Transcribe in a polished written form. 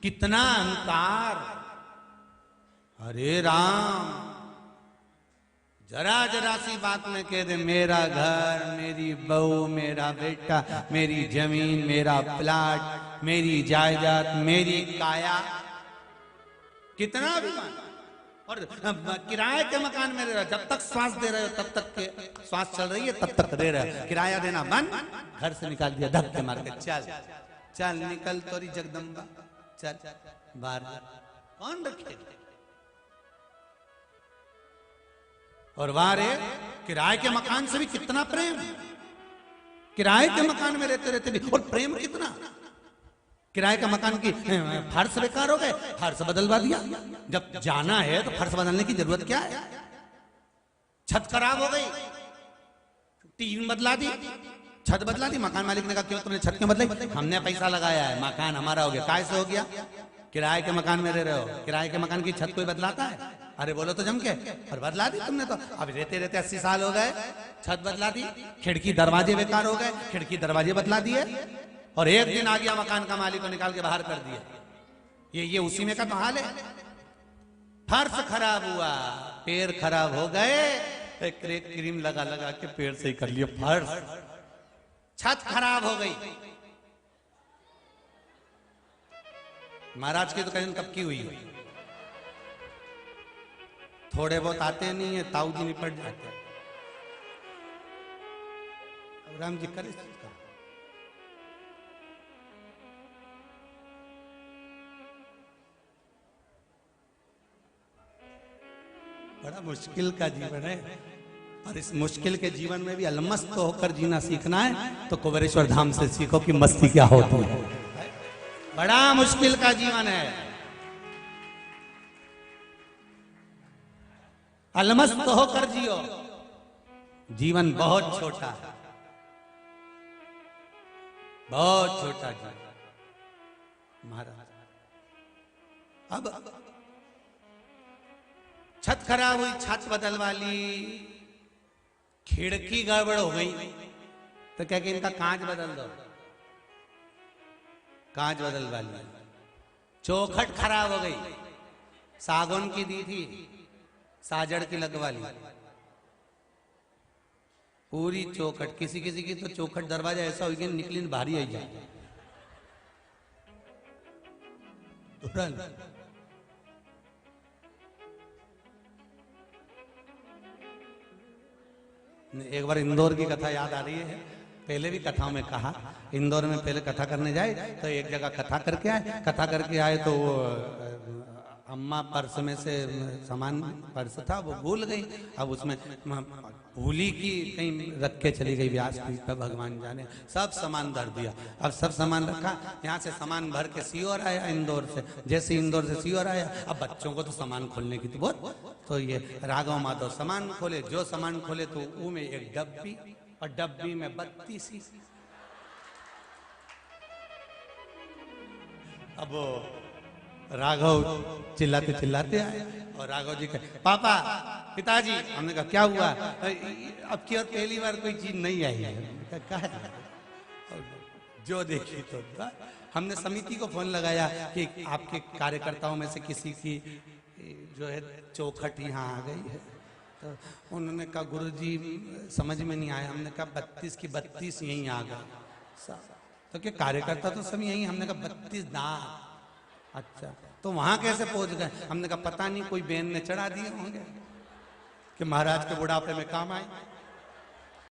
कितना अहंकार। अरे राम, जरा जरा सी बात में कह दे मेरा घर, मेरी बहू, मेरा बेटा, मेरी जमीन, मेरा प्लाट, मेरी जायदाद, मेरी काया, कितना अभिमान। और किराए के मकान में रह रहे हो, जब तक श्वास दे रहे हो तब तक के श्वास चल रही है तब तक दे रहे हो, किराया देना बंद, घर से निकाल दिया धक्के मार के, चल चल निकल तोरी जगदम्बा, चल बाहर, कौन रखे। और वारे किराए के मकान से भी कितना प्रेम, किराए के मकान में रहते रहते भी और प्रेम कितना। किराए का मकान की फर्श बेकार हो गए, फर्श बदलवा दिया। जब जाना है तो फर्श बदलने की जरूरत क्या है। छत खराब हो गई, टीन बदला दी, छत बदला दी। मकान मालिक ने कहा क्यों तुमने छत क्यों बदलाई? हमने पैसा लगाया है, मकान हमारा हो गया। काय से हो गया? किराए के मकान में रह रहे हो, किराए के मकान की छत कोई बदलाता है? अरे बोलो तो जम के, और बदला दी तुमने तो। अब रहते रहते 80 साल हो गए, छत बदला दी, खिड़की दरवाजे बेकार हो गए, खिड़की दरवाजे बदला दिए, और एक दिन आ गया मकान का मालिक को निकाल के बाहर कर दिया। ये उसी में का तो हाल है। फर्श खराब हुआ, पैर खराब हो गए, क्रेक क्रीम लगा लगा के पैर से ही कर लिया फर्श। छत खराब हो गई। महाराज की तो कहीं कब की हुई है, थोड़े बहुत आते नहीं है, ताऊ जी निपट जाते। अब राम जी करे बड़ा मुश्किल का जीवन है, और इस मुश्किल के जीवन में भी अलमस्त होकर जीना सीखना है तो कुबेरेश्वर धाम से सीखो कि मस्ती क्या होती है। बड़ा मुश्किल का जीवन है, अलमस्त होकर जियो। जीवन बहुत छोटा है, बहुत छोटा जीवन। महाराज अब छत खराब हुई, छत बदलवा ली, खिड़की गड़बड़ हो गई तो क्या कि इनका कांच बदल दो, कांच बदलवा ली। चौखट खराब हो गई, सागौन की दी थी, साजड़ की लगवा ली। पूरी चौखट, किसी किसी की तो चौखट दरवाजा ऐसा हो गया निकली भारी आई जाए। एक बार इंदौर की कथा याद आ रही है, पहले भी कथाओं में कहा, इंदौर में पहले कथा करने जाए तो एक जगह कथा करके आए, कथा करके आए तो वो अम्मा पर्स में से सामान, पर्स था वो भूल गई। अब उसमें भूली की कहीं रख के चली गई, व्यासपीठ पर भगवान जाने, सब सामान धर दिया। अब सब सामान रखा, यहाँ से सामान भर के सीओर आया इंदौर से। जैसे इंदौर से सीओर आया, अब बच्चों को तो सामान खोलने की तो बहुत, तो ये राघव माधव सामान खोले, जो सामान खोले तो वो में एक डब्बी, और डब्बी में 32। अब राघव चिल्लाते चिल्लाते आए और राघव जी कहे पापा, पिताजी। हमने कहा क्या हुआ? अब की और पहली बार कोई चीज नहीं आई है। कहा जो देखी तो हमने समिति को फोन लगाया कि आपके कार्यकर्ताओं में से किसी की जो है चौखट यहाँ आ गई है। तो उन्होंने कहा गुरुजी समझ में नहीं आया। हमने कहा 32 की 32 यहीं आ गए। तो क्या कार्यकर्ता तो सब यहीं? हमने कहा 32 दांत। अच्छा, तो वहां कैसे पहुंच गए? हमने कहा पता नहीं, कोई बहन ने चढ़ा दिए होंगे कि महाराज के बुढ़ापे में काम आए।